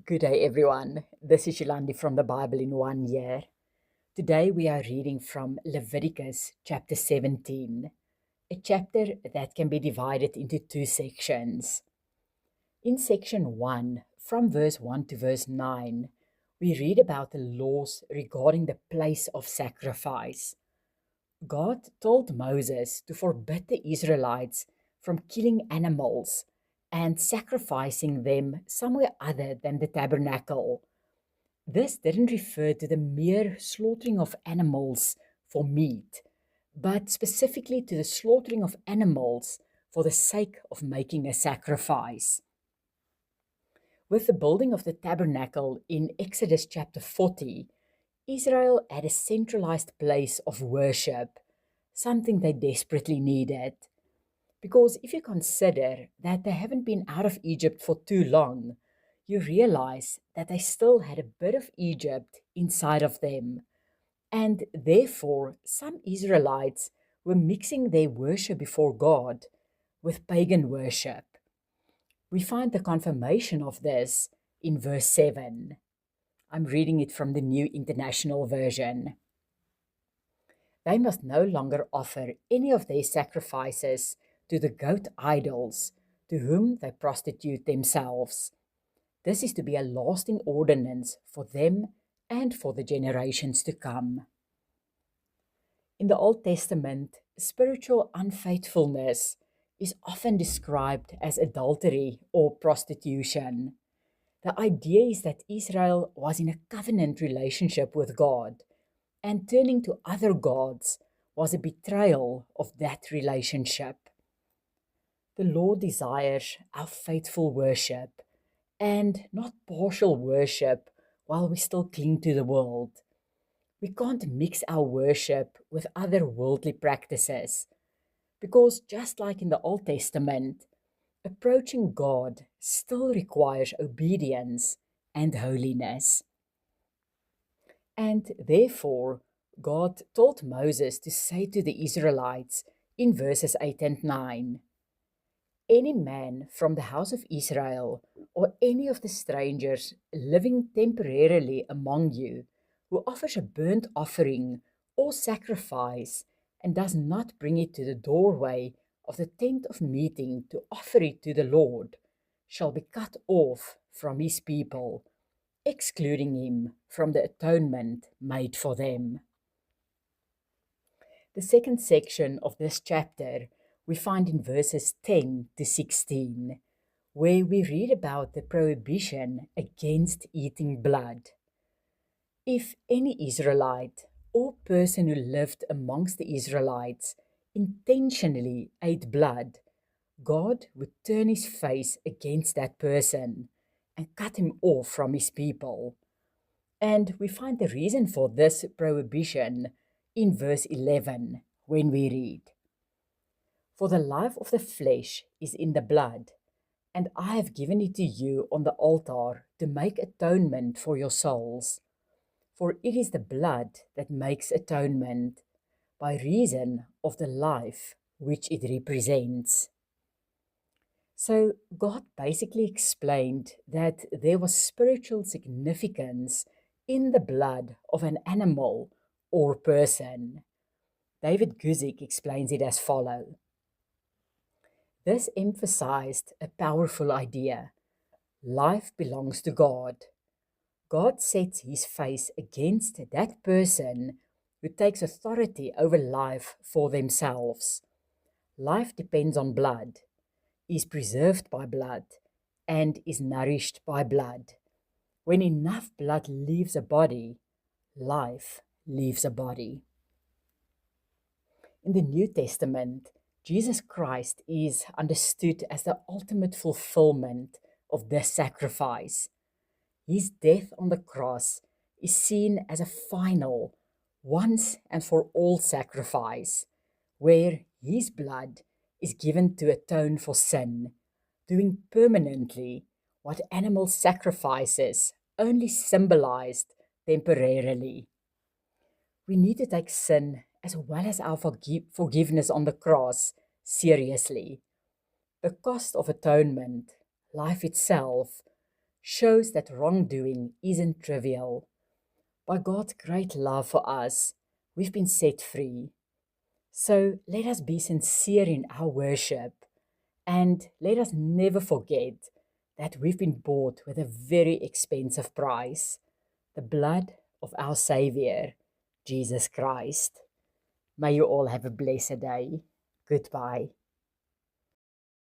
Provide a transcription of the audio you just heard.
Good day, everyone. This is Yolandi from the Bible in 1 year. Today we are reading from Leviticus chapter 17, a chapter that can be divided into two sections. In section 1, from verse 1 to verse 9, we read about the laws regarding the place of sacrifice. God told Moses to forbid the Israelites from killing animals and sacrificing them somewhere other than the tabernacle. This didn't refer to the mere slaughtering of animals for meat, but specifically to the slaughtering of animals for the sake of making a sacrifice. With the building of the tabernacle in Exodus chapter 40, Israel had a centralized place of worship, something they desperately needed. Because if you consider that they haven't been out of Egypt for too long, you realize that they still had a bit of Egypt inside of them. And therefore, some Israelites were mixing their worship before God with pagan worship. We find the confirmation of this in verse 7. I'm reading it from the New International Version. They must no longer offer any of their sacrifices to the goat idols, to whom they prostitute themselves. This is to be a lasting ordinance for them and for the generations to come. In the Old Testament, spiritual unfaithfulness is often described as adultery or prostitution. The idea is that Israel was in a covenant relationship with God, and turning to other gods was a betrayal of that relationship. The Lord desires our faithful worship and not partial worship while we still cling to the world. We can't mix our worship with other worldly practices because, just like in the Old Testament, approaching God still requires obedience and holiness. And therefore, God told Moses to say to the Israelites in verses 8 and 9, any man from the house of Israel or any of the strangers living temporarily among you who offers a burnt offering or sacrifice and does not bring it to the doorway of the tent of meeting to offer it to the Lord shall be cut off from his people, excluding him from the atonement made for them. The second section of this chapter we find in verses 10 to 16, where we read about the prohibition against eating blood. If any Israelite or person who lived amongst the Israelites intentionally ate blood, God would turn his face against that person and cut him off from his people. And we find the reason for this prohibition in verse 11 when we read, for the life of the flesh is in the blood, and I have given it to you on the altar to make atonement for your souls. For it is the blood that makes atonement, by reason of the life which it represents. So God basically explained that there was spiritual significance in the blood of an animal or person. David Guzik explains it as follows. This emphasized a powerful idea. Life belongs to God. God sets his face against that person who takes authority over life for themselves. Life depends on blood, is preserved by blood, and is nourished by blood. When enough blood leaves a body, life leaves a body. In the New Testament, Jesus Christ is understood as the ultimate fulfillment of this sacrifice. His death on the cross is seen as a final, once and for all sacrifice, where his blood is given to atone for sin, doing permanently what animal sacrifices only symbolized temporarily. We need to take sin as well as our forgiveness on the cross seriously. The cost of atonement, life itself, shows that wrongdoing isn't trivial. By God's great love for us, we've been set free. So let us be sincere in our worship and let us never forget that we've been bought with a very expensive price, the blood of our Savior, Jesus Christ. May you all have a blessed day. Goodbye.